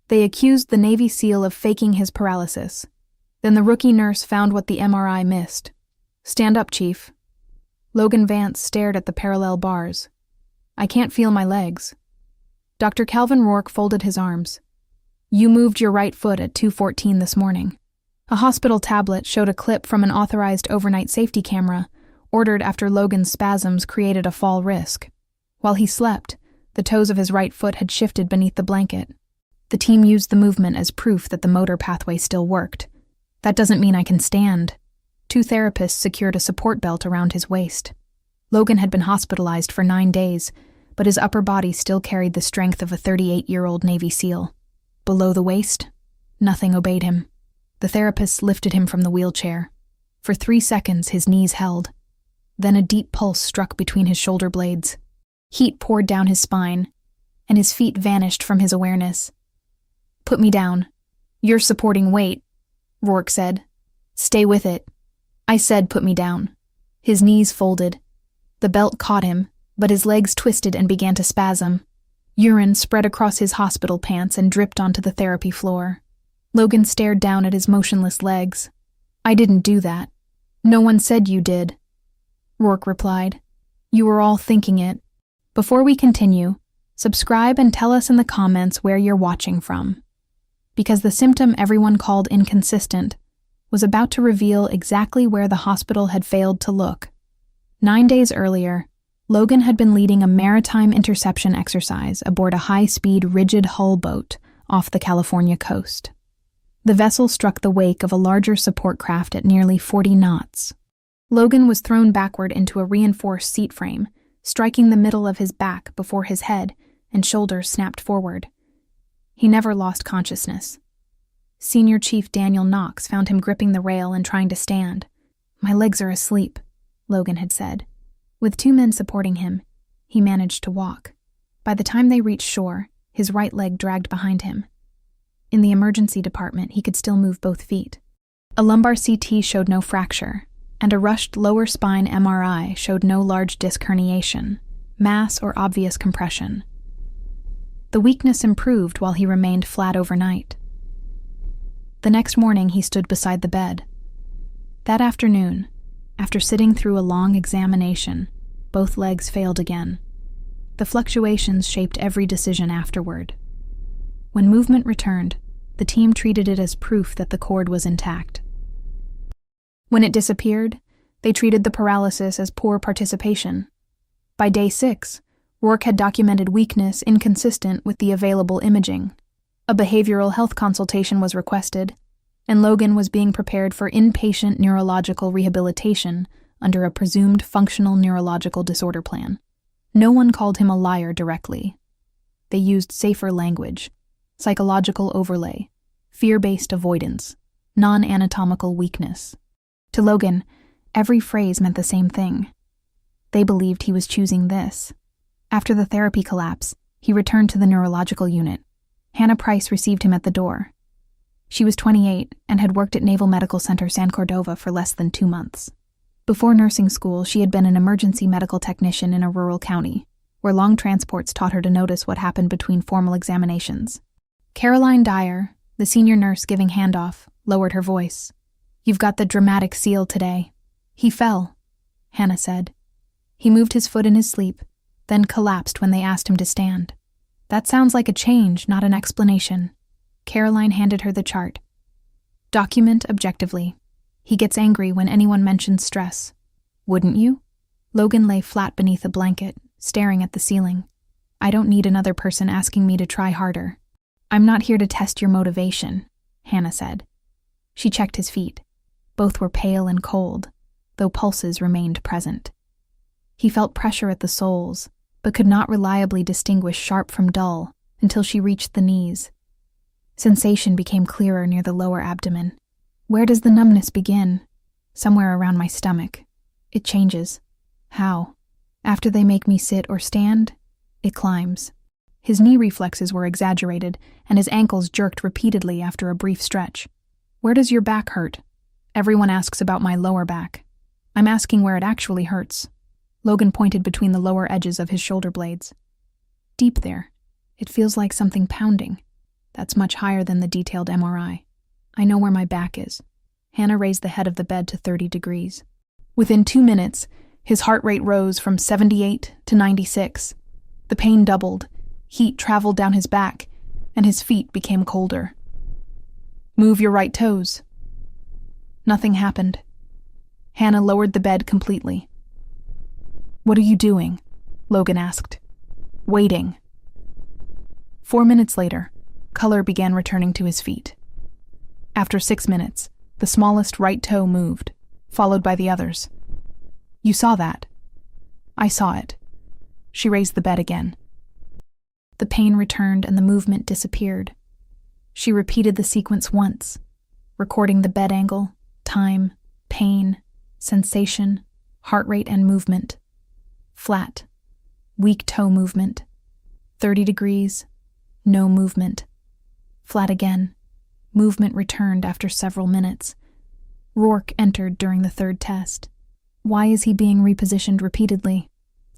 They accused the Navy SEAL of faking his paralysis. Then the rookie nurse found what the MRI missed. "Stand up, Chief." Logan Vance stared at the parallel bars. "I can't feel my legs." Dr. Calvin Rourke folded his arms. "You moved your right foot at 2:14 this morning." A hospital tablet showed a clip from an authorized overnight safety camera, ordered after Logan's spasms created a fall risk. While he slept, the toes of his right foot had shifted beneath the blanket. The team used the movement as proof that the motor pathway still worked. "That doesn't mean I can stand." 2 therapists secured a support belt around his waist. Logan had been hospitalized for 9 days, but his upper body still carried the strength of a 38-year-old Navy SEAL. Below the waist, nothing obeyed him. The therapists lifted him from the wheelchair. For 3 seconds, his knees held. Then a deep pulse struck between his shoulder blades. Heat poured down his spine, and his feet vanished from his awareness. "Put me down. You're supporting weight," Rourke said. "Stay with it." "I said put me down." His knees folded. The belt caught him, but his legs twisted and began to spasm. Urine spread across his hospital pants and dripped onto the therapy floor. Logan stared down at his motionless legs. "I didn't do that." "No one said you did," Rourke replied. "You were all thinking it." Before we continue, subscribe and tell us in the comments where you're watching from. Because the symptom everyone called inconsistent was about to reveal exactly where the hospital had failed to look. 9 days earlier, Logan had been leading a maritime interception exercise aboard a high-speed rigid hull boat off the California coast. The vessel struck the wake of a larger support craft at nearly 40 knots. Logan was thrown backward into a reinforced seat frame, striking the middle of his back before his head and shoulders snapped forward. He never lost consciousness. Senior Chief Daniel Knox found him gripping the rail and trying to stand. "My legs are asleep," Logan had said. With 2 men supporting him, he managed to walk. By the time they reached shore, his right leg dragged behind him. In the emergency department, he could still move both feet. A lumbar CT showed no fracture, and a rushed lower spine MRI showed no large disc herniation, mass, or obvious compression. The weakness improved while he remained flat overnight. The next morning, he stood beside the bed. That afternoon, after sitting through a long examination, both legs failed again. The fluctuations shaped every decision afterward. When movement returned, the team treated it as proof that the cord was intact. When it disappeared, they treated the paralysis as poor participation. By day 6, Rourke had documented weakness inconsistent with the available imaging. A behavioral health consultation was requested, and Logan was being prepared for inpatient neurological rehabilitation under a presumed functional neurological disorder plan. No one called him a liar directly. They used safer language: psychological overlay, fear-based avoidance, non-anatomical weakness. To Logan, every phrase meant the same thing. They believed he was choosing this. After the therapy collapse, he returned to the neurological unit. Hannah Price received him at the door. She was 28 and had worked at Naval Medical Center San Cordova for less than 2 months. Before nursing school, she had been an emergency medical technician in a rural county, where long transports taught her to notice what happened between formal examinations. Caroline Dyer, the senior nurse giving handoff, lowered her voice. "You've got the dramatic SEAL today." "He fell," Hannah said. He moved his foot in his sleep, then collapsed when they asked him to stand. "That sounds like a change, not an explanation." Caroline handed her the chart. "Document objectively. He gets angry when anyone mentions stress." "Wouldn't you?" Logan lay flat beneath a blanket, staring at the ceiling. "I don't need another person asking me to try harder." "I'm not here to test your motivation," Hannah said. She checked his feet. Both were pale and cold, though pulses remained present. He felt pressure at the soles, but could not reliably distinguish sharp from dull until she reached the knees. Sensation became clearer near the lower abdomen. "Where does the numbness begin?" "Somewhere around my stomach. It changes." "How?" "After they make me sit or stand, it climbs." His knee reflexes were exaggerated, and his ankles jerked repeatedly after a brief stretch. "Where does your back hurt?" "Everyone asks about my lower back. I'm asking where it actually hurts." Logan pointed between the lower edges of his shoulder blades. "Deep there. It feels like something pounding." That's much higher than the detailed MRI. I know where my back is. Hannah raised the head of the bed to 30 degrees. Within 2 minutes, his heart rate rose from 78 to 96. The pain doubled, heat traveled down his back, and his feet became colder. Move your right toes. Nothing happened. Hannah lowered the bed completely. What are you doing? Logan asked. Waiting. 4 minutes later, color began returning to his feet. After 6 minutes, the smallest right toe moved, followed by the others. You saw that? I saw it. She raised the bed again. The pain returned and the movement disappeared. She repeated the sequence once, recording the bed angle, time, pain, sensation, heart rate, and movement. Flat, weak toe movement. 30 degrees, no movement. Flat again. Movement returned after several minutes. Rourke entered during the third test. Why is he being repositioned repeatedly?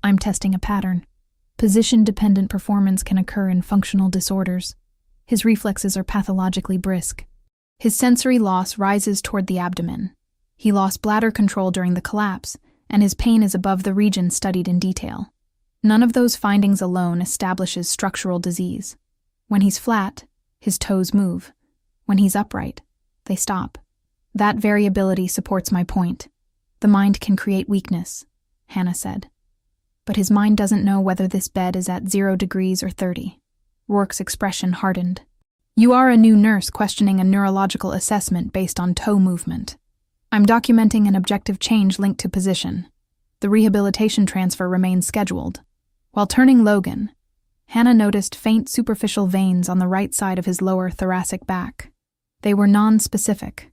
I'm testing a pattern. Position-dependent performance can occur in functional disorders. His reflexes are pathologically brisk. His sensory loss rises toward the abdomen. He lost bladder control during the collapse, and his pain is above the region studied in detail. None of those findings alone establishes structural disease. When he's flat, his toes move. When he's upright, they stop. That variability supports my point. The mind can create weakness, Hannah said. But his mind doesn't know whether this bed is at 0 degrees or 30. Rourke's expression hardened. You are a new nurse questioning a neurological assessment based on toe movement. I'm documenting an objective change linked to position. The rehabilitation transfer remains scheduled. While turning Logan, Hannah noticed faint superficial veins on the right side of his lower thoracic back. They were non-specific,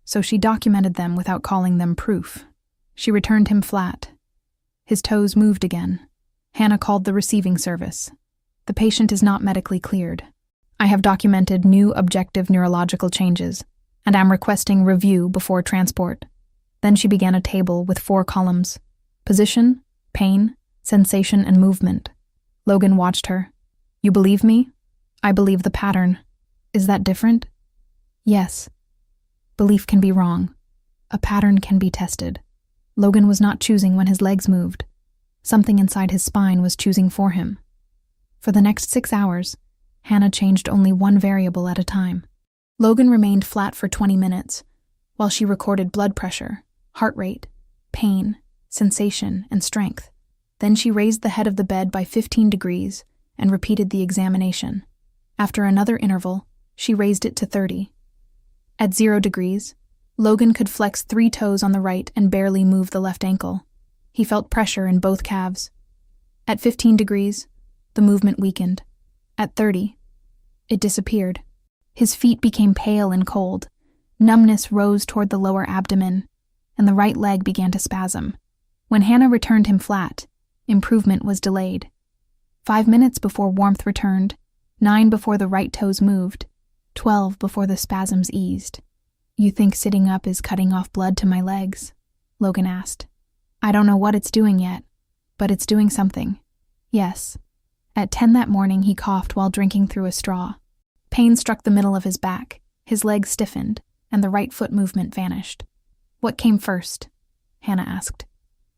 so she documented them without calling them proof. She returned him flat. His toes moved again. Hannah called the receiving service. The patient is not medically cleared. I have documented new objective neurological changes, and am requesting review before transport. Then she began a table with 4 columns: position, pain, sensation, and movement. Logan watched her. You believe me? I believe the pattern. Is that different? Yes. Belief can be wrong. A pattern can be tested. Logan was not choosing when his legs moved. Something inside his spine was choosing for him. For the next 6 hours, Hannah changed only one variable at a time. Logan remained flat for 20 minutes, while she recorded blood pressure, heart rate, pain, sensation, and strength. Then she raised the head of the bed by 15 degrees and repeated the examination. After another interval, she raised it to 30. At 0 degrees, Logan could flex 3 toes on the right and barely move the left ankle. He felt pressure in both calves. At 15 degrees, the movement weakened. At 30, it disappeared. His feet became pale and cold. Numbness rose toward the lower abdomen, and the right leg began to spasm. When Hannah returned him flat, improvement was delayed. 5 minutes before warmth returned, 9 before the right toes moved, 12 before the spasms eased. You think sitting up is cutting off blood to my legs? Logan asked. I don't know what it's doing yet, but it's doing something. Yes. At 10 that morning, he coughed while drinking through a straw. Pain struck the middle of his back, his legs stiffened, and the right foot movement vanished. What came first? Hannah asked.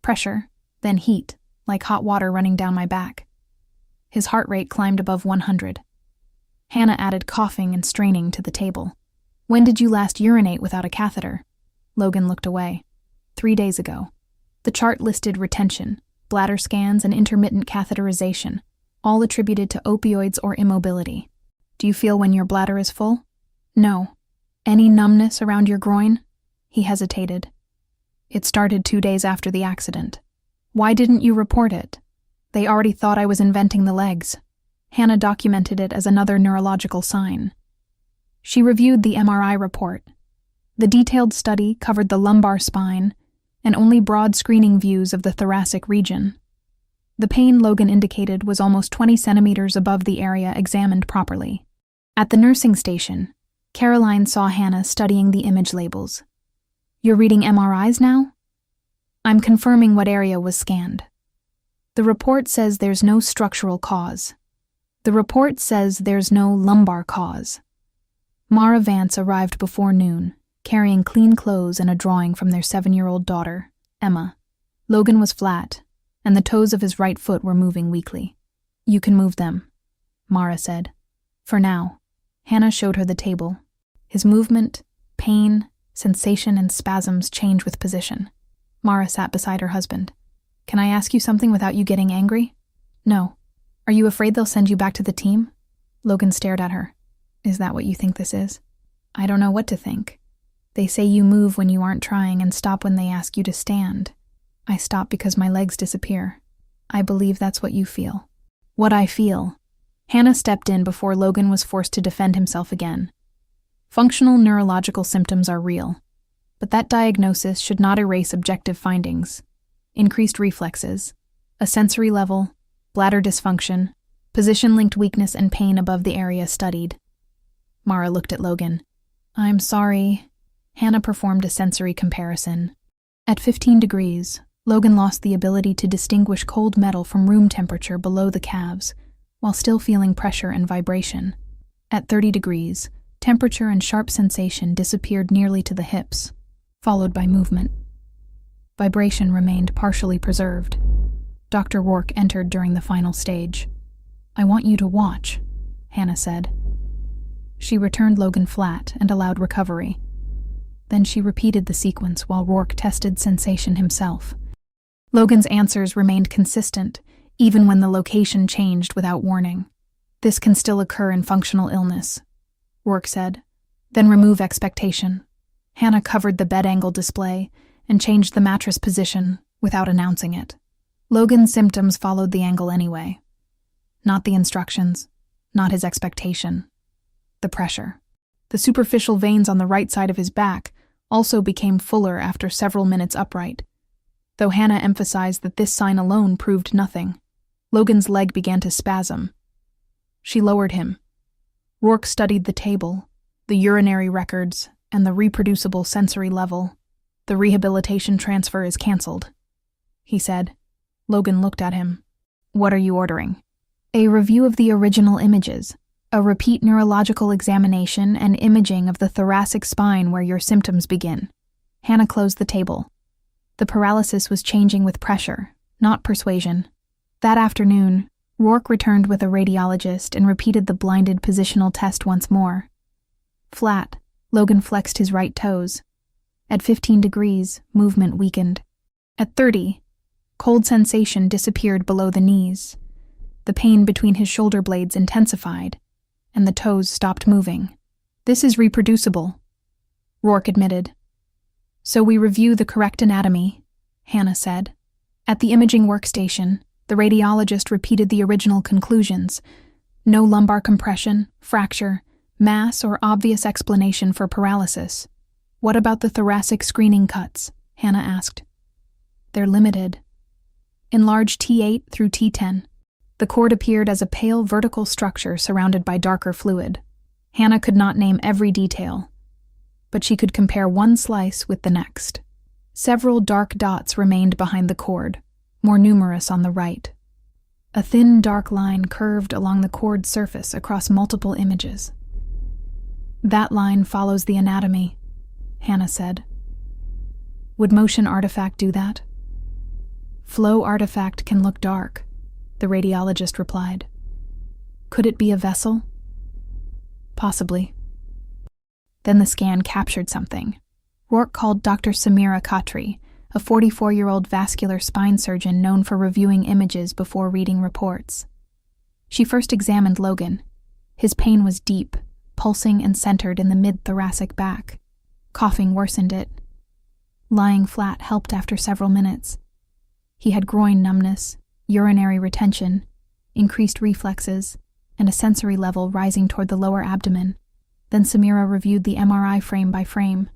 Pressure, then heat, like hot water running down my back. His heart rate climbed above 100. Hannah added coughing and straining to the table. When did you last urinate without a catheter? Logan looked away. 3 days ago. The chart listed retention, bladder scans, and intermittent catheterization, all attributed to opioids or immobility. Do you feel when your bladder is full? No. Any numbness around your groin? He hesitated. It started 2 days after the accident. Why didn't you report it? They already thought I was inventing the legs. Hannah documented it as another neurological sign. She reviewed the MRI report. The detailed study covered the lumbar spine and only broad screening views of the thoracic region. The pain Logan indicated was almost 20 centimeters above the area examined properly. At the nursing station, Caroline saw Hannah studying the image labels. You're reading MRIs now? I'm confirming what area was scanned. The report says there's no structural cause. The report says there's no lumbar cause. Mara Vance arrived before noon, carrying clean clothes and a drawing from their 7-year-old daughter, Emma. Logan was flat, and the toes of his right foot were moving weakly. "You can move them," Mara said. "For now." Hannah showed her the table. His movement, pain, sensation, and spasms change with position. Mara sat beside her husband. "Can I ask you something without you getting angry?" "No." "Are you afraid they'll send you back to the team?" Logan stared at her. "Is that what you think this is?" "I don't know what to think. They say you move when you aren't trying and stop when they ask you to stand. I stop because my legs disappear. I believe that's what you feel." "What I feel." Hannah stepped in before Logan was forced to defend himself again. Functional neurological symptoms are real, but that diagnosis should not erase objective findings. Increased reflexes, a sensory level, bladder dysfunction, position-linked weakness and pain above the area studied. Mara looked at Logan. "I'm sorry." Hannah performed a sensory comparison. At 15 degrees, Logan lost the ability to distinguish cold metal from room temperature below the calves, while still feeling pressure and vibration. At 30 degrees, temperature and sharp sensation disappeared nearly to the hips, followed by movement. Vibration remained partially preserved. Dr. Rourke entered during the final stage. "I want you to watch," Hannah said. She returned Logan flat and allowed recovery. Then she repeated the sequence while Rourke tested sensation himself. Logan's answers remained consistent, even when the location changed without warning. "This can still occur in functional illness," Rourke said. "Then remove expectation." Hannah covered the bed angle display and changed the mattress position without announcing it. Logan's symptoms followed the angle anyway. Not the instructions, not his expectation. The pressure. The superficial veins on the right side of his back also became fuller after several minutes upright, though Hannah emphasized that this sign alone proved nothing. Logan's leg began to spasm. She lowered him. Rourke studied the table, the urinary records, and the reproducible sensory level. "The rehabilitation transfer is canceled," he said. Logan looked at him. "What are you ordering?" "A review of the original images, a repeat neurological examination and imaging of the thoracic spine where your symptoms begin." Hannah closed the table. The paralysis was changing with pressure, not persuasion. That afternoon, Rourke returned with a radiologist and repeated the blinded positional test once more. Flat, Logan flexed his right toes. At 15 degrees, movement weakened. At 30, cold sensation disappeared below the knees. The pain between his shoulder blades intensified, and the toes stopped moving. "This is reproducible," Rourke admitted. "So we review the correct anatomy," Hannah said. At the imaging workstation, the radiologist repeated the original conclusions. No lumbar compression, fracture, mass, or obvious explanation for paralysis. "What about the thoracic screening cuts?" Hannah asked. "They're limited. Enlarged T8 through T10. The cord appeared as a pale vertical structure surrounded by darker fluid. Hannah could not name every detail, but she could compare one slice with the next. Several dark dots remained behind the cord, more numerous on the right. A thin dark line curved along the cord surface across multiple images. "That line follows the anatomy," Hannah said. "Would motion artifact do that?" "Flow artifact can look dark," the radiologist replied. "Could it be a vessel?" "Possibly." Then the scan captured something. Rourke called Dr. Samira Khatri, a 44-year-old vascular spine surgeon known for reviewing images before reading reports. She first examined Logan. His pain was deep, pulsing and centered in the mid-thoracic back. Coughing worsened it. Lying flat helped after several minutes. He had groin numbness, urinary retention, increased reflexes, and a sensory level rising toward the lower abdomen. Then Samira reviewed the MRI frame by frame.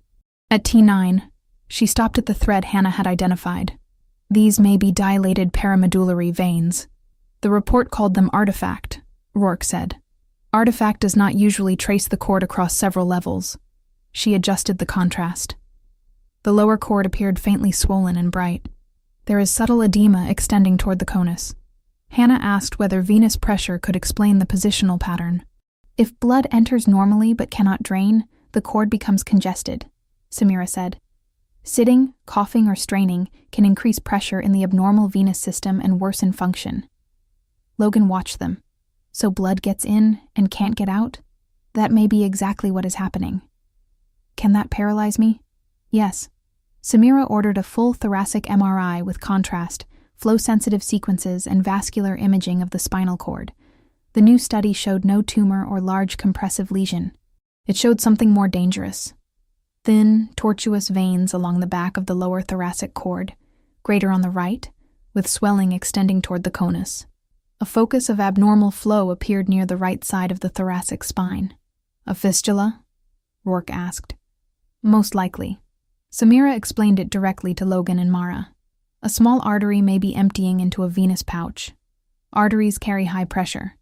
At T9, she stopped at the thread Hannah had identified. "These may be dilated paramedullary veins." "The report called them artifact," Rourke said. "Artifact does not usually trace the cord across several levels." She adjusted the contrast. The lower cord appeared faintly swollen and bright. "There is subtle edema extending toward the conus." Hannah asked whether venous pressure could explain the positional pattern. If blood enters normally but cannot drain, the cord becomes congested, Samira said. Sitting, coughing, or straining can increase pressure in the abnormal venous system and worsen function. Logan watched them. So blood gets in and can't get out? That may be exactly what is happening. Can that paralyze me? Yes. Samira ordered a full thoracic MRI with contrast, flow-sensitive sequences, and vascular imaging of the spinal cord. The new study showed no tumor or large compressive lesion. It showed something more dangerous. Thin, tortuous veins along the back of the lower thoracic cord, greater on the right, with swelling extending toward the conus. A focus of abnormal flow appeared near the right side of the thoracic spine. A fistula? Rourke asked. Most likely. Samira explained it directly to Logan and Mara. A small artery may be emptying into a venous pouch. Arteries carry high pressure.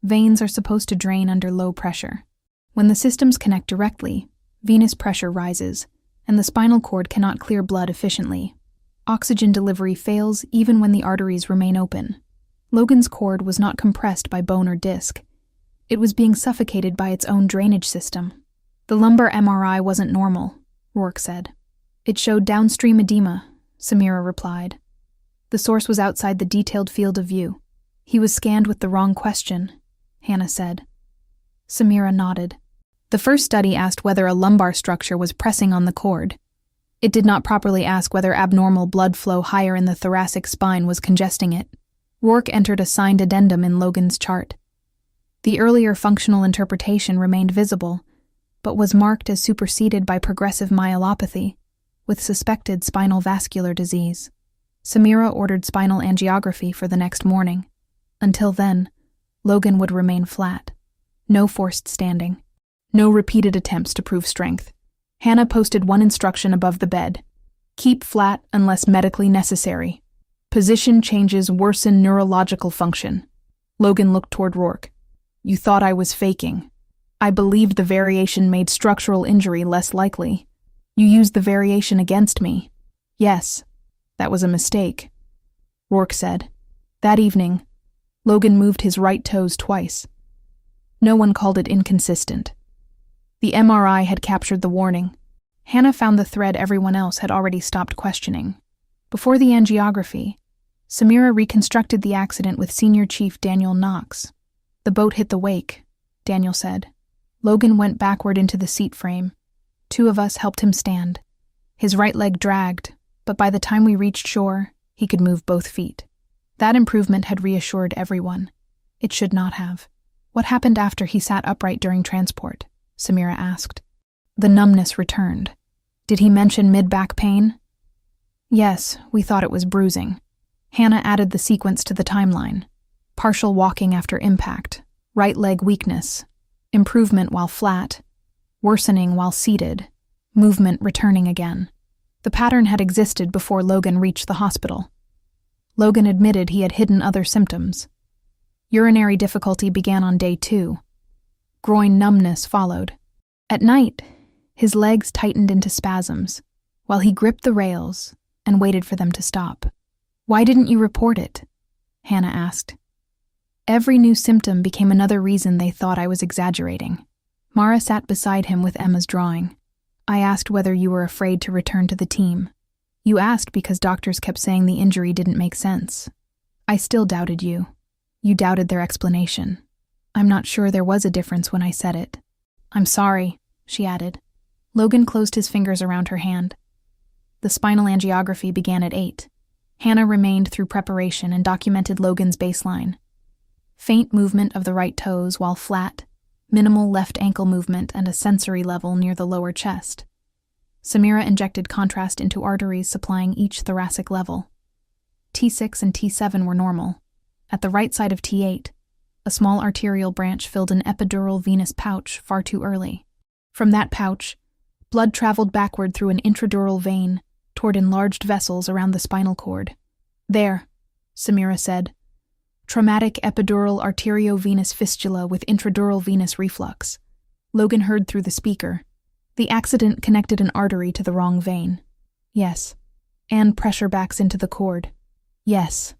Veins are supposed to drain under low pressure. When the systems connect directly, venous pressure rises, and the spinal cord cannot clear blood efficiently. Oxygen delivery fails even when the arteries remain open. Logan's cord was not compressed by bone or disc. It was being suffocated by its own drainage system. The lumbar MRI wasn't normal, Rourke said. It showed downstream edema, Samira replied. The source was outside the detailed field of view. He was scanned with the wrong question, Hannah said. Samira nodded. The first study asked whether a lumbar structure was pressing on the cord. It did not properly ask whether abnormal blood flow higher in the thoracic spine was congesting it. Rourke entered a signed addendum in Logan's chart. The earlier functional interpretation remained visible, but was marked as superseded by progressive myelopathy, with suspected spinal vascular disease. Samira ordered spinal angiography for the next morning. Until then, Logan would remain flat. No forced standing. No repeated attempts to prove strength. Hannah posted one instruction above the bed. Keep flat unless medically necessary. Position changes worsen neurological function. Logan looked toward Rourke. You thought I was faking. I believed the variation made structural injury less likely. You used the variation against me. Yes, that was a mistake, Rourke said. That evening, Logan moved his right toes twice. No one called it inconsistent. The MRI had captured the warning. Hannah found the thread everyone else had already stopped questioning. Before the angiography, Samira reconstructed the accident with Senior Chief Daniel Knox. The boat hit the wake, Daniel said. Logan went backward into the seat frame. Two of us helped him stand. His right leg dragged, but by the time we reached shore, he could move both feet. That improvement had reassured everyone. It should not have. What happened after he sat upright during transport? Samira asked. The numbness returned. Did he mention mid-back pain? Yes, we thought it was bruising. Hannah added the sequence to the timeline. Partial walking after impact, right leg weakness, improvement while flat, worsening while seated, movement returning again. The pattern had existed before Logan reached the hospital. Logan admitted he had hidden other symptoms. Urinary difficulty began on day 2. Groin numbness followed. At night, his legs tightened into spasms, while he gripped the rails and waited for them to stop. Why didn't you report it? Hannah asked. Every new symptom became another reason they thought I was exaggerating. Mara sat beside him with Emma's drawing. I asked whether you were afraid to return to the team. You asked because doctors kept saying the injury didn't make sense. I still doubted you. You doubted their explanation. I'm not sure there was a difference when I said it. I'm sorry, she added. Logan closed his fingers around her hand. The spinal angiography began at 8. Hannah remained through preparation and documented Logan's baseline. Faint movement of the right toes while flat, minimal left ankle movement and a sensory level near the lower chest. Samira injected contrast into arteries supplying each thoracic level. T6 and T7 were normal. At the right side of T8, a small arterial branch filled an epidural venous pouch far too early. From that pouch, blood traveled backward through an intradural vein toward enlarged vessels around the spinal cord. There, Samira said. Traumatic epidural arteriovenous fistula with intradural venous reflux. Logan heard through the speaker. The accident connected an artery to the wrong vein. Yes. And pressure backs into the cord. Yes.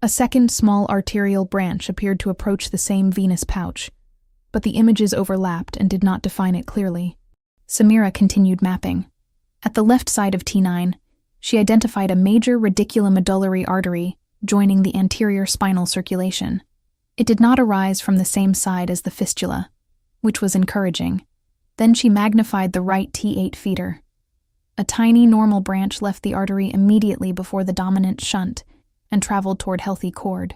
A second small arterial branch appeared to approach the same venous pouch, but the images overlapped and did not define it clearly. Samira continued mapping. At the left side of T9, she identified a major radiculomedullary artery joining the anterior spinal circulation. It did not arise from the same side as the fistula, which was encouraging. Then she magnified the right T8 feeder. A tiny normal branch left the artery immediately before the dominant shunt and traveled toward healthy cord.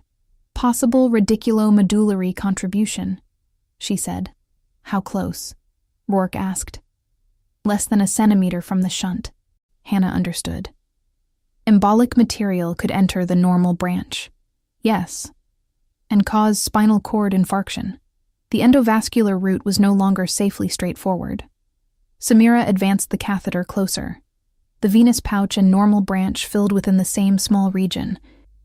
Possible radiculomedullary contribution, she said. How close? Rourke asked. Less than a centimeter from the shunt. Hannah understood. Embolic material could enter the normal branch. Yes. And cause spinal cord infarction. The endovascular route was no longer safely straightforward. Samira advanced the catheter closer. The venous pouch and normal branch filled within the same small region.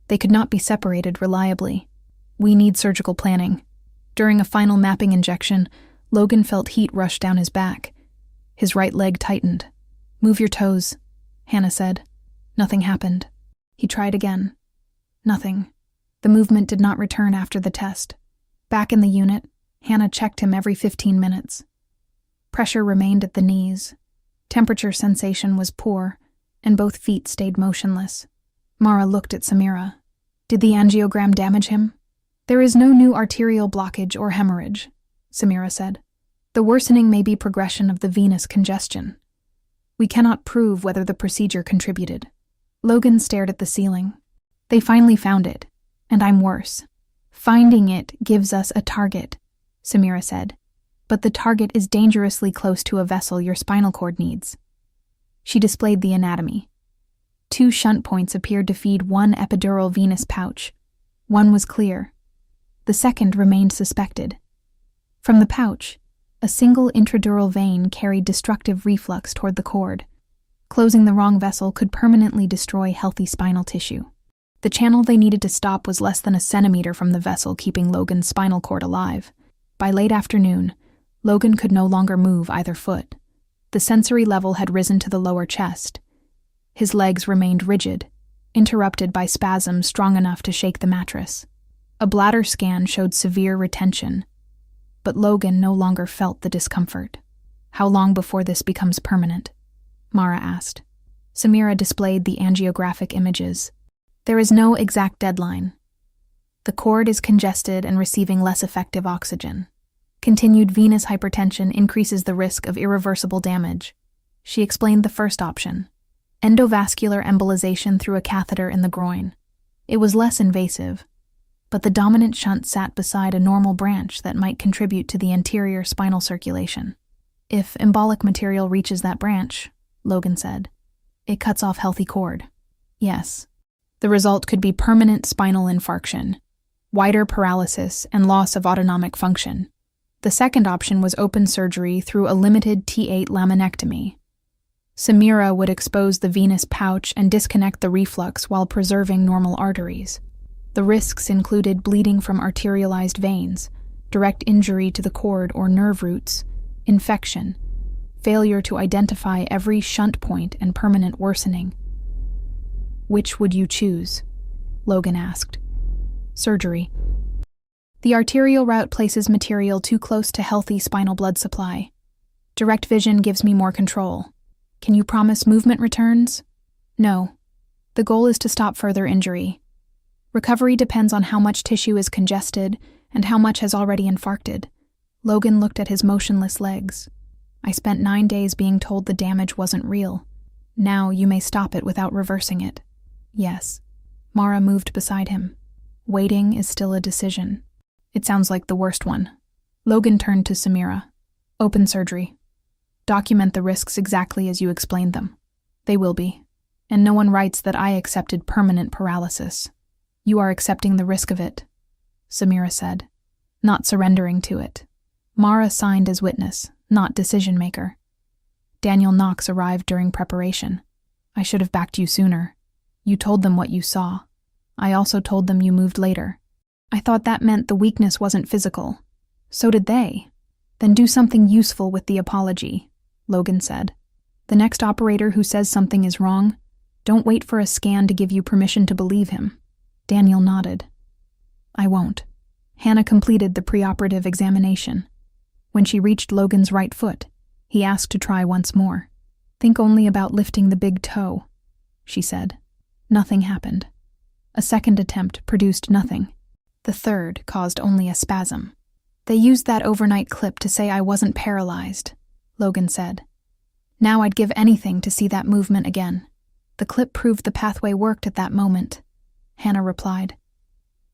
They could not be separated reliably. We need surgical planning. During a final mapping injection, Logan felt heat rush down his back. His right leg tightened. Move your toes, Hannah said. Nothing happened. He tried again. Nothing. The movement did not return after the test. Back in the unit, Hannah checked him every 15 minutes. Pressure remained at the knees. Temperature sensation was poor, and both feet stayed motionless. Mara looked at Samira. Did the angiogram damage him? There is no new arterial blockage or hemorrhage, Samira said. The worsening may be progression of the venous congestion. We cannot prove whether the procedure contributed. Logan stared at the ceiling. They finally found it, and I'm worse. Finding it gives us a target, Samira said. But the target is dangerously close to a vessel your spinal cord needs. She displayed the anatomy. 2 shunt points appeared to feed one epidural venous pouch. One was clear. The second remained suspected. From the pouch, a single intradural vein carried destructive reflux toward the cord. Closing the wrong vessel could permanently destroy healthy spinal tissue. The channel they needed to stop was less than a centimeter from the vessel keeping Logan's spinal cord alive. By late afternoon, Logan could no longer move either foot. The sensory level had risen to the lower chest. His legs remained rigid, interrupted by spasms strong enough to shake the mattress. A bladder scan showed severe retention, but Logan no longer felt the discomfort. How long before this becomes permanent? Mara asked. Samira displayed the angiographic images. There is no exact deadline. The cord is congested and receiving less effective oxygen. Continued venous hypertension increases the risk of irreversible damage. She explained the first option. Endovascular embolization through a catheter in the groin. It was less invasive, but the dominant shunt sat beside a normal branch that might contribute to the anterior spinal circulation. If embolic material reaches that branch, Logan said, it cuts off healthy cord. Yes. The result could be permanent spinal infarction, wider paralysis, and loss of autonomic function. The second option was open surgery through a limited T8 laminectomy. Samira would expose the venous pouch and disconnect the reflux while preserving normal arteries. The risks included bleeding from arterialized veins, direct injury to the cord or nerve roots, infection, failure to identify every shunt point, and permanent worsening. Which would you choose? Logan asked. Surgery. The arterial route places material too close to healthy spinal blood supply. Direct vision gives me more control. Can you promise movement returns? No. The goal is to stop further injury. Recovery depends on how much tissue is congested and how much has already infarcted. Logan looked at his motionless legs. I spent 9 days being told the damage wasn't real. Now you may stop it without reversing it. Yes. Mara moved beside him. Waiting is still a decision. It sounds like the worst one. Logan turned to Samira. Open surgery. Document the risks exactly as you explained them. They will be. And no one writes that I accepted permanent paralysis. You are accepting the risk of it, Samira said, not surrendering to it. Mara signed as witness, not decision-maker. Daniel Knox arrived during preparation. I should have backed you sooner. You told them what you saw. I also told them you moved later. I thought that meant the weakness wasn't physical. So did they. Then do something useful with the apology, Logan said. The next operator who says something is wrong, don't wait for a scan to give you permission to believe him. Daniel nodded. I won't. Hannah completed the preoperative examination. When she reached Logan's right foot, he asked to try once more. Think only about lifting the big toe, she said. Nothing happened. A second attempt produced nothing. The third caused only a spasm. They used that overnight clip to say I wasn't paralyzed, Logan said. Now I'd give anything to see that movement again. The clip proved the pathway worked at that moment, Hannah replied.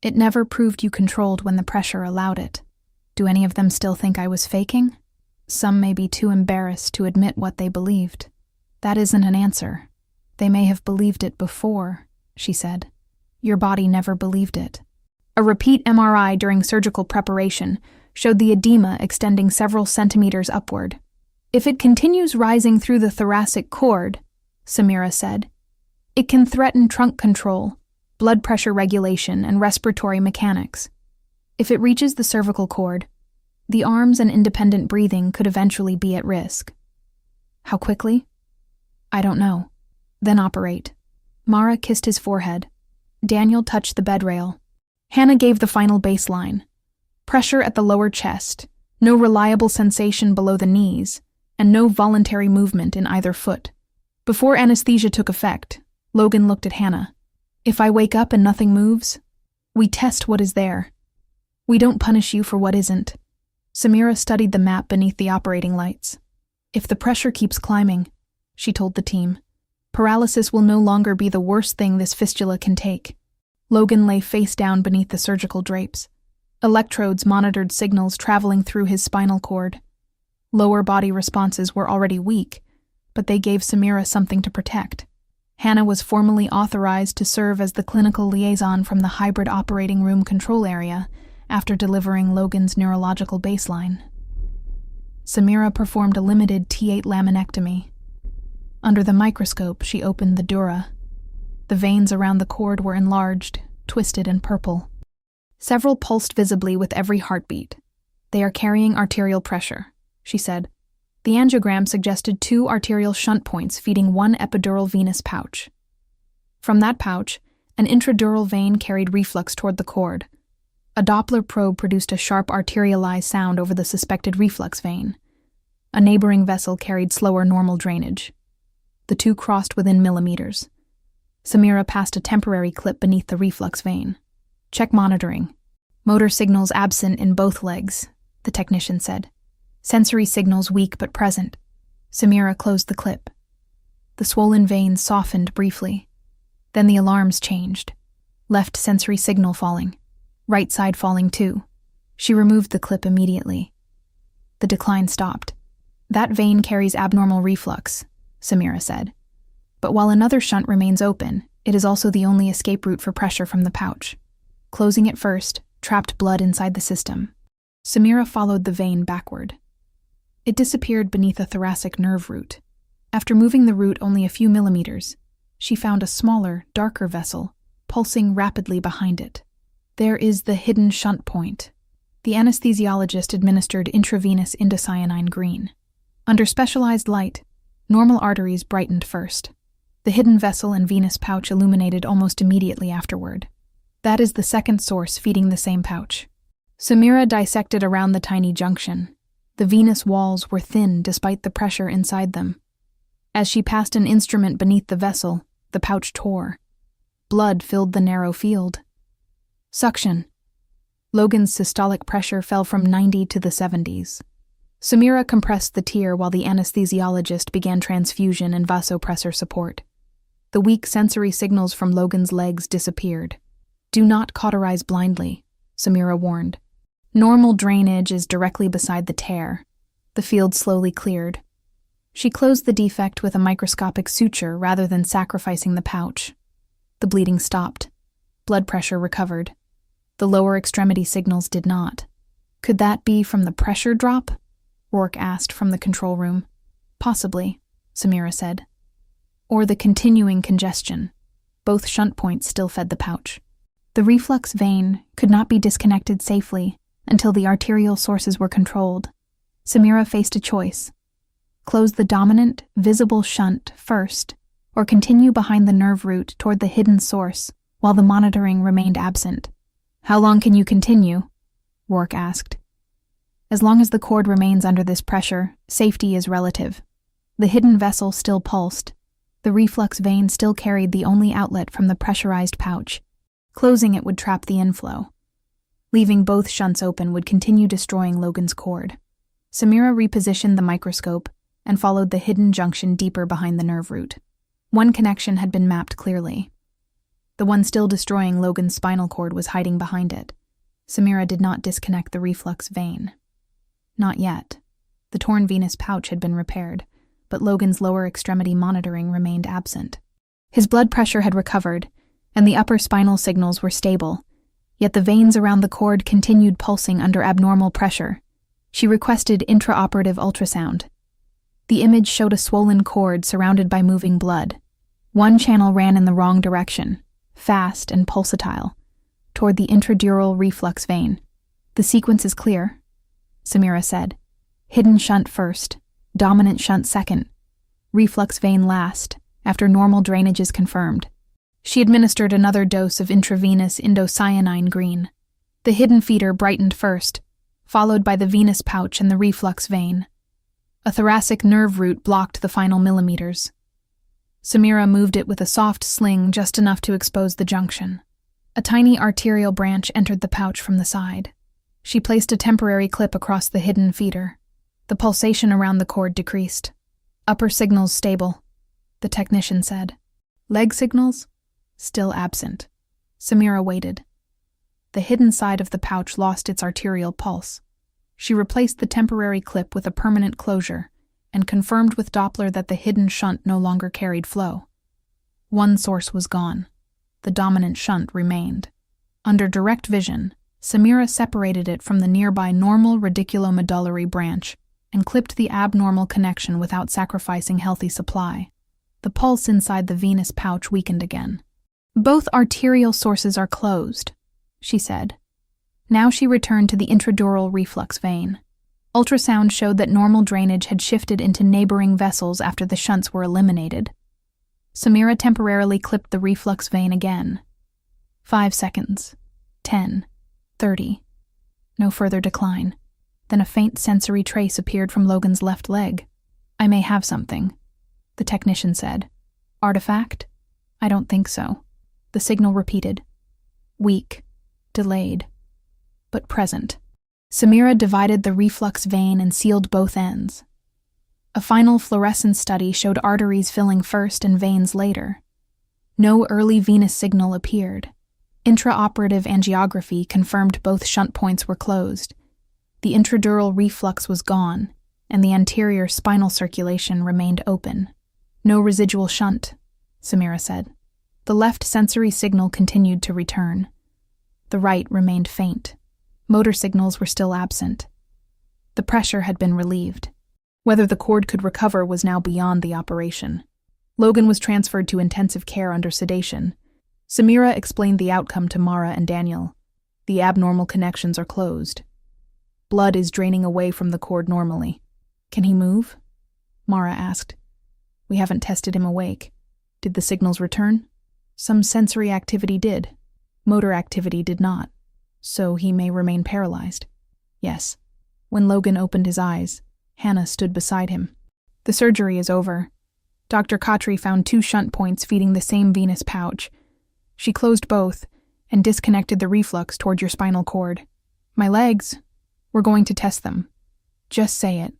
It never proved you controlled when the pressure allowed it. Do any of them still think I was faking? Some may be too embarrassed to admit what they believed. That isn't an answer. They may have believed it before, she said. Your body never believed it. A repeat MRI during surgical preparation showed the edema extending several centimeters upward. If it continues rising through the thoracic cord, Samira said, it can threaten trunk control, blood pressure regulation, and respiratory mechanics. If it reaches the cervical cord, the arms and independent breathing could eventually be at risk. How quickly? I don't know. Then operate. Mara kissed his forehead. Daniel touched the bed rail. Hannah gave the final baseline. Pressure at the lower chest, no reliable sensation below the knees, and no voluntary movement in either foot. Before anesthesia took effect, Logan looked at Hannah. If I wake up and nothing moves, we test what is there. We don't punish you for what isn't. Samira studied the map beneath the operating lights. If the pressure keeps climbing, she told the team, paralysis will no longer be the worst thing this fistula can take. Logan lay face down beneath the surgical drapes. Electrodes monitored signals traveling through his spinal cord. Lower body responses were already weak, but they gave Samira something to protect. Hannah was formally authorized to serve as the clinical liaison from the hybrid operating room control area after delivering Logan's neurological baseline. Samira performed a limited T8 laminectomy. Under the microscope, she opened the dura. The veins around the cord were enlarged, twisted, and purple. Several pulsed visibly with every heartbeat. They are carrying arterial pressure, she said. The angiogram suggested 2 arterial shunt points feeding 1 epidural venous pouch. From that pouch, an intradural vein carried reflux toward the cord. A Doppler probe produced a sharp arterialized sound over the suspected reflux vein. A neighboring vessel carried slower normal drainage. The two crossed within millimeters. Samira passed a temporary clip beneath the reflux vein. Check monitoring. Motor signals absent in both legs, the technician said. Sensory signals weak but present. Samira closed the clip. The swollen veins softened briefly. Then the alarms changed. Left sensory signal falling. Right side falling too. She removed the clip immediately. The decline stopped. That vein carries abnormal reflux, Samira said. But while another shunt remains open, it is also the only escape route for pressure from the pouch. Closing it first trapped blood inside the system. Samira followed the vein backward. It disappeared beneath a thoracic nerve root. After moving the root only a few millimeters, she found a smaller, darker vessel, pulsing rapidly behind it. There is the hidden shunt point. The anesthesiologist administered intravenous indocyanine green. Under specialized light, normal arteries brightened first. The hidden vessel and venous pouch illuminated almost immediately afterward. That is the second source feeding the same pouch. Samira dissected around the tiny junction. The venous walls were thin despite the pressure inside them. As she passed an instrument beneath the vessel, the pouch tore. Blood filled the narrow field. Suction. Logan's systolic pressure fell from 90 to the 70s. Samira compressed the tear while the anesthesiologist began transfusion and vasopressor support. The weak sensory signals from Logan's legs disappeared. Do not cauterize blindly, Samira warned. Normal drainage is directly beside the tear. The field slowly cleared. She closed the defect with a microscopic suture rather than sacrificing the pouch. The bleeding stopped. Blood pressure recovered. The lower extremity signals did not. Could that be from the pressure drop? Rourke asked from the control room. Possibly, Samira said. Or the continuing congestion. Both shunt points still fed the pouch. The reflux vein could not be disconnected safely until the arterial sources were controlled. Samira faced a choice. Close the dominant, visible shunt first, or continue behind the nerve root toward the hidden source, while the monitoring remained absent. "How long can you continue?" Rourke asked. "As long as the cord remains under this pressure, safety is relative." The hidden vessel still pulsed. The reflux vein still carried the only outlet from the pressurized pouch. Closing it would trap the inflow. Leaving both shunts open would continue destroying Logan's cord. Samira repositioned the microscope and followed the hidden junction deeper behind the nerve root. One connection had been mapped clearly. The one still destroying Logan's spinal cord was hiding behind it. Samira did not disconnect the reflux vein. Not yet. The torn venous pouch had been repaired, but Logan's lower extremity monitoring remained absent. His blood pressure had recovered, and the upper spinal signals were stable, yet the veins around the cord continued pulsing under abnormal pressure. She requested intraoperative ultrasound. The image showed a swollen cord surrounded by moving blood. One channel ran in the wrong direction, fast and pulsatile, toward the intradural reflux vein. "The sequence is clear," Samira said. "Hidden shunt first, dominant shunt second, reflux vein last, after normal drainage is confirmed." She administered another dose of intravenous indocyanine green. The hidden feeder brightened first, followed by the venous pouch and the reflux vein. A thoracic nerve root blocked the final millimeters. Samira moved it with a soft sling just enough to expose the junction. A tiny arterial branch entered the pouch from the side. She placed a temporary clip across the hidden feeder. The pulsation around the cord decreased. "Upper signals stable," the technician said. "Leg signals?" Still absent. Samira waited. The hidden side of the pouch lost its arterial pulse. She replaced the temporary clip with a permanent closure and confirmed with Doppler that the hidden shunt no longer carried flow. One source was gone. The dominant shunt remained. Under direct vision, Samira separated it from the nearby normal radiculomedullary branch and clipped the abnormal connection without sacrificing healthy supply. The pulse inside the venous pouch weakened again. "Both arterial sources are closed," she said. Now she returned to the intradural reflux vein. Ultrasound showed that normal drainage had shifted into neighboring vessels after the shunts were eliminated. Samira temporarily clipped the reflux vein again. 5 seconds. 10. 30. No further decline. Then a faint sensory trace appeared from Logan's left leg. "I may have something," the technician said. "Artifact? I don't think so." The signal repeated. Weak. Delayed. But present. Samira divided the reflux vein and sealed both ends. A final fluorescence study showed arteries filling first and veins later. No early venous signal appeared. Intraoperative angiography confirmed both shunt points were closed. The intradural reflux was gone, and the anterior spinal circulation remained open. "No residual shunt," Samira said. The left sensory signal continued to return. The right remained faint. Motor signals were still absent. The pressure had been relieved. Whether the cord could recover was now beyond the operation. Logan was transferred to intensive care under sedation. Samira explained the outcome to Mara and Daniel. "The abnormal connections are closed. Blood is draining away from the cord normally." "Can he move?" Mara asked. "We haven't tested him awake. Did the signals return?" "Some sensory activity did. Motor activity did not. So he may remain paralyzed." "Yes." When Logan opened his eyes, Hannah stood beside him. "The surgery is over. Dr. Khatri found 2 shunt points feeding the same venous pouch. She closed both and disconnected the reflux toward your spinal cord. My legs? We're going to test them. Just say it.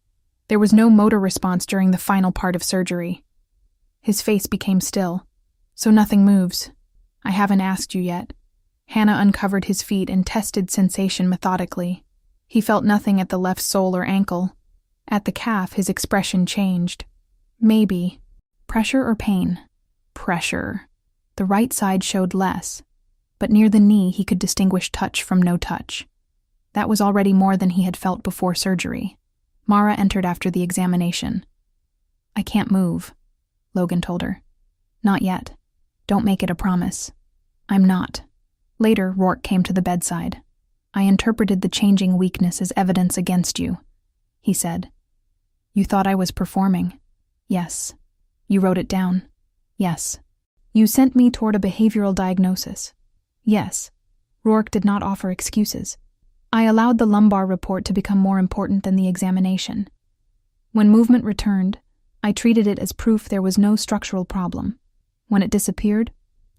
There was no motor response during the final part of surgery." His face became still. "So nothing moves. I haven't asked you yet." Hannah uncovered his feet and tested sensation methodically. He felt nothing at the left sole or ankle. At the calf, his expression changed. "Maybe. Pressure or pain?" "Pressure." The right side showed less, but near the knee he could distinguish touch from no touch. That was already more than he had felt before surgery. Mara entered after the examination. "I can't move," Logan told her. "Not yet. Don't make it a promise." "I'm not." Later, Rourke came to the bedside. "I interpreted the changing weakness as evidence against you," he said. "You thought I was performing?" "Yes." "You wrote it down?" "Yes." You sent me toward a behavioral diagnosis. Yes. Rourke did not offer excuses. I allowed the lumbar report to become more important than the examination. When movement returned, I treated it as proof there was no structural problem. When it disappeared,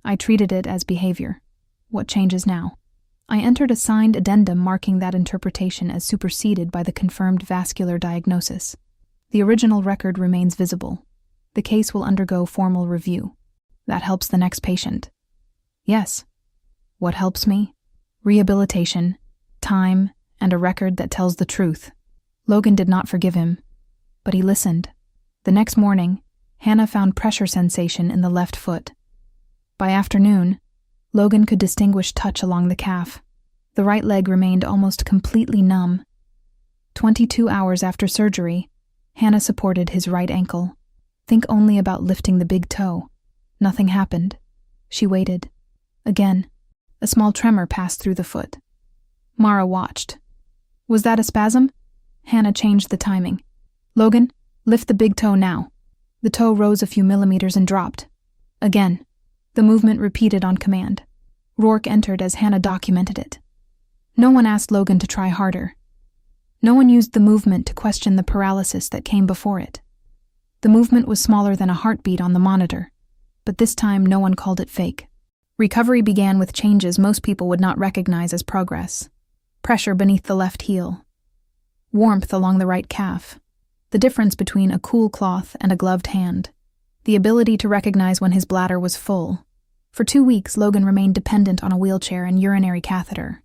I treated it as behavior. What changes now? I entered a signed addendum marking that interpretation as superseded by the confirmed vascular diagnosis. The original record remains visible. The case will undergo formal review. That helps the next patient. Yes. What helps me? Rehabilitation, time, and a record that tells the truth. Logan did not forgive him, but he listened. The next morning, Hannah found pressure sensation in the left foot. By afternoon, Logan could distinguish touch along the calf. The right leg remained almost completely numb. 22 hours after surgery, Hannah supported his right ankle. Think only about lifting the big toe. Nothing happened. She waited. Again, a small tremor passed through the foot. Mara watched. Was that a spasm? Hannah changed the timing. Logan, lift the big toe now. The toe rose a few millimeters and dropped. Again. The movement repeated on command. Rourke entered as Hannah documented it. No one asked Logan to try harder. No one used the movement to question the paralysis that came before it. The movement was smaller than a heartbeat on the monitor, but this time no one called it fake. Recovery began with changes most people would not recognize as progress. Pressure beneath the left heel. Warmth along the right calf. The difference between a cool cloth and a gloved hand. The ability to recognize when his bladder was full. For 2 weeks, Logan remained dependent on a wheelchair and urinary catheter.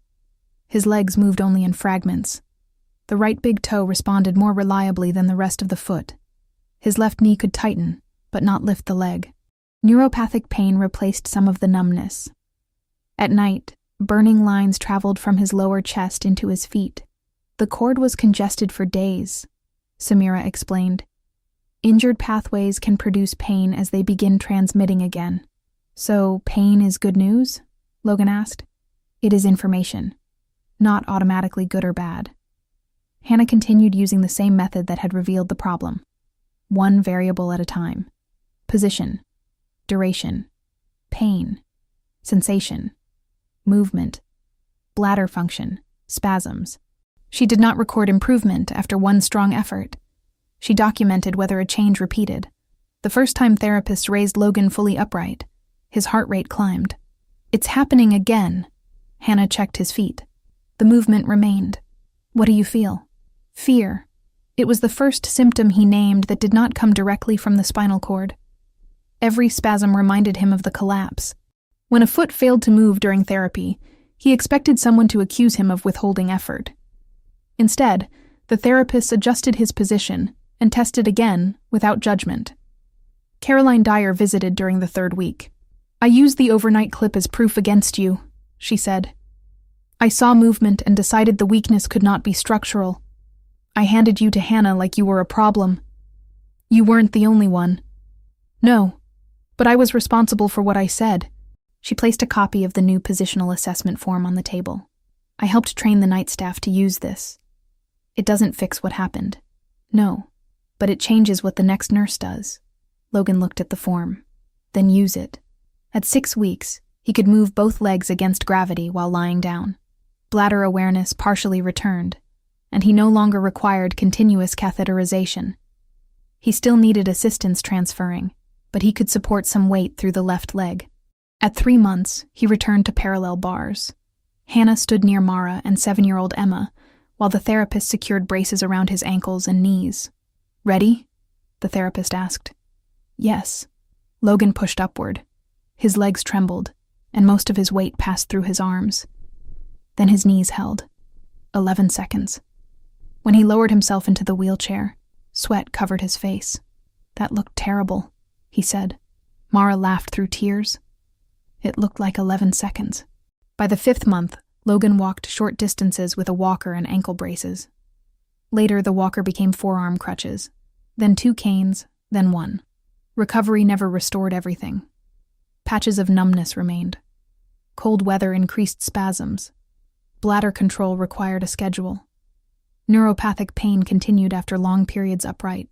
His legs moved only in fragments. The right big toe responded more reliably than the rest of the foot. His left knee could tighten, but not lift the leg. Neuropathic pain replaced some of the numbness. At night, burning lines traveled from his lower chest into his feet. The cord was congested for days, Samira explained. Injured pathways can produce pain as they begin transmitting again. So, pain is good news? Logan asked. It is information, not automatically good or bad. Hannah continued using the same method that had revealed the problem. One variable at a time. Position, duration, pain, sensation, movement, bladder function, spasms. She did not record improvement after one strong effort. She documented whether a change repeated. The first time therapists raised Logan fully upright, his heart rate climbed. It's happening again. Hannah checked his feet. The movement remained. What do you feel? Fear. It was the first symptom he named that did not come directly from the spinal cord. Every spasm reminded him of the collapse. When a foot failed to move during therapy, he expected someone to accuse him of withholding effort. Instead, the therapist adjusted his position and tested again without judgment. Caroline Dyer visited during the 3rd week. I used the overnight clip as proof against you, she said. I saw movement and decided the weakness could not be structural. I handed you to Hannah like you were a problem. You weren't the only one. No, but I was responsible for what I said. She placed a copy of the new positional assessment form on the table. I helped train the night staff to use this. It doesn't fix what happened. No, but it changes what the next nurse does. Logan looked at the form. Then use it. At 6 weeks, he could move both legs against gravity while lying down. Bladder awareness partially returned, and he no longer required continuous catheterization. He still needed assistance transferring, but he could support some weight through the left leg. At 3 months, he returned to parallel bars. Hannah stood near Mara and 7-year-old Emma, while the therapist secured braces around his ankles and knees. Ready? The therapist asked. Yes. Logan pushed upward. His legs trembled, and most of his weight passed through his arms. Then his knees held. 11 seconds. When he lowered himself into the wheelchair, sweat covered his face. That looked terrible, he said. Mara laughed through tears. It looked like 11 seconds. By the 5th month, Logan walked short distances with a walker and ankle braces. Later, the walker became forearm crutches, then 2 canes, then 1. Recovery never restored everything. Patches of numbness remained. Cold weather increased spasms. Bladder control required a schedule. Neuropathic pain continued after long periods upright.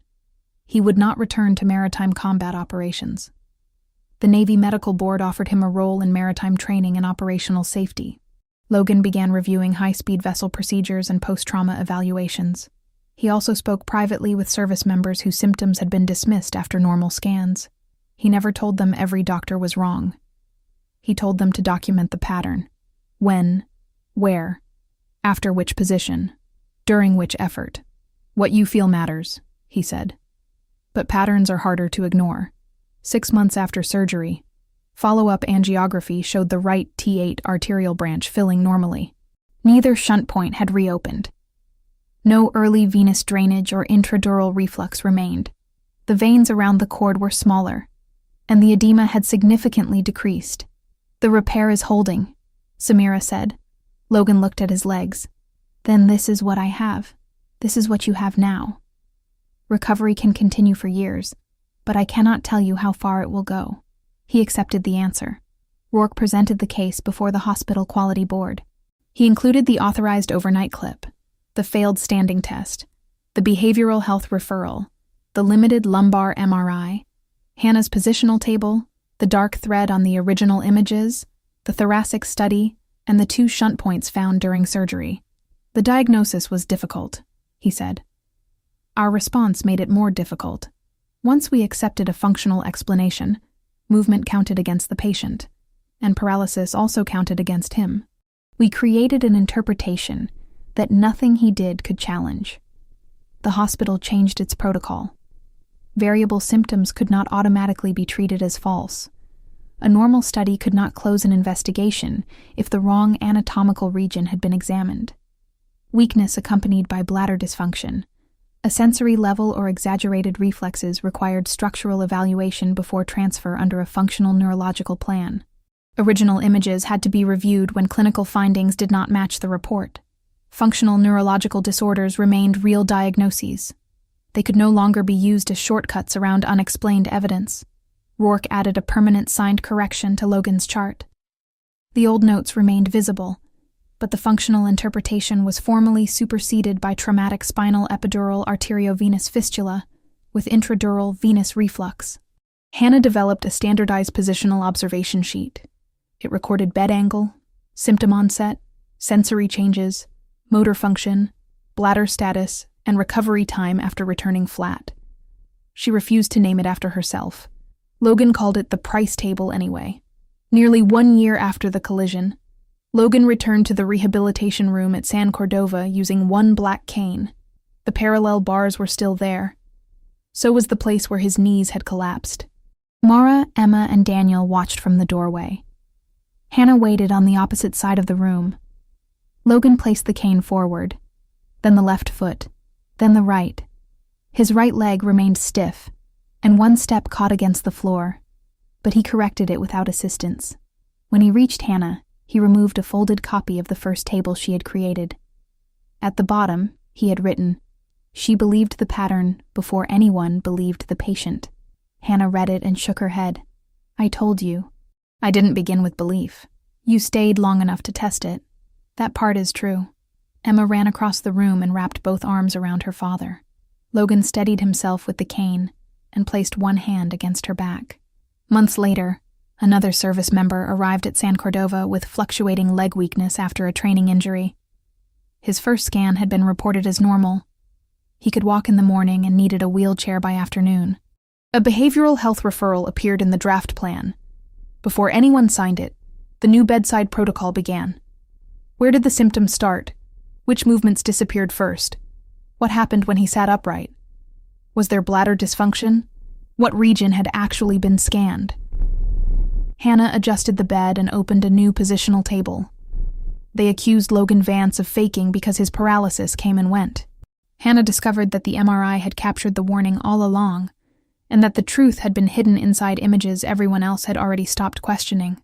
He would not return to maritime combat operations. The Navy Medical Board offered him a role in maritime training and operational safety. Logan began reviewing high-speed vessel procedures and post-trauma evaluations. He also spoke privately with service members whose symptoms had been dismissed after normal scans. He never told them every doctor was wrong. He told them to document the pattern. When, where, after which position, during which effort. What you feel matters, he said. But patterns are harder to ignore. 6 months after surgery, follow-up angiography showed the right T8 arterial branch filling normally. Neither shunt point had reopened. No early venous drainage or intradural reflux remained. The veins around the cord were smaller, and the edema had significantly decreased. The repair is holding, Samira said. Logan looked at his legs. Then this is what I have. This is what you have now. Recovery can continue for years, but I cannot tell you how far it will go. He accepted the answer. Rourke presented the case before the hospital quality board. He included the authorized overnight clip, the failed standing test, the behavioral health referral, the limited lumbar MRI, Hannah's positional table, the dark thread on the original images, the thoracic study, and the 2 shunt points found during surgery. The diagnosis was difficult, he said. Our response made it more difficult. Once we accepted a functional explanation, movement counted against the patient, and paralysis also counted against him. We created an interpretation that nothing he did could challenge. The hospital changed its protocol. Variable symptoms could not automatically be treated as false. A normal study could not close an investigation if the wrong anatomical region had been examined. Weakness accompanied by bladder dysfunction, a sensory level or exaggerated reflexes required structural evaluation before transfer under a functional neurological plan. Original images had to be reviewed when clinical findings did not match the report. Functional neurological disorders remained real diagnoses. They could no longer be used as shortcuts around unexplained evidence. Rourke added a permanent signed correction to Logan's chart. The old notes remained visible, but the functional interpretation was formally superseded by traumatic spinal epidural arteriovenous fistula with intradural venous reflux. Hannah developed a standardized positional observation sheet. It recorded bed angle, symptom onset, sensory changes, motor function, bladder status, and recovery time after returning flat. She refused to name it after herself. Logan called it the price table anyway. Nearly 1 year after the collision, Logan returned to the rehabilitation room at San Cordova using 1 black cane. The parallel bars were still there. So was the place where his knees had collapsed. Mara, Emma, and Daniel watched from the doorway. Hannah waited on the opposite side of the room. Logan placed the cane forward, then the left foot, then the right. His right leg remained stiff, and 1 step caught against the floor, but he corrected it without assistance. When he reached Hannah, he removed a folded copy of the first table she had created. At the bottom, he had written, "She believed the pattern before anyone believed the patient." Hannah read it and shook her head. "I told you. I didn't begin with belief. You stayed long enough to test it. That part is true." Emma ran across the room and wrapped both arms around her father. Logan steadied himself with the cane and placed 1 hand against her back. Months later, another service member arrived at San Cordova with fluctuating leg weakness after a training injury. His first scan had been reported as normal. He could walk in the morning and needed a wheelchair by afternoon. A behavioral health referral appeared in the draft plan. Before anyone signed it, the new bedside protocol began. Where did the symptoms start? Which movements disappeared first? What happened when he sat upright? Was there bladder dysfunction? What region had actually been scanned? Hannah adjusted the bed and opened a new positional table. They accused Logan Vance of faking because his paralysis came and went. Hannah discovered that the MRI had captured the warning all along, and that the truth had been hidden inside images everyone else had already stopped questioning.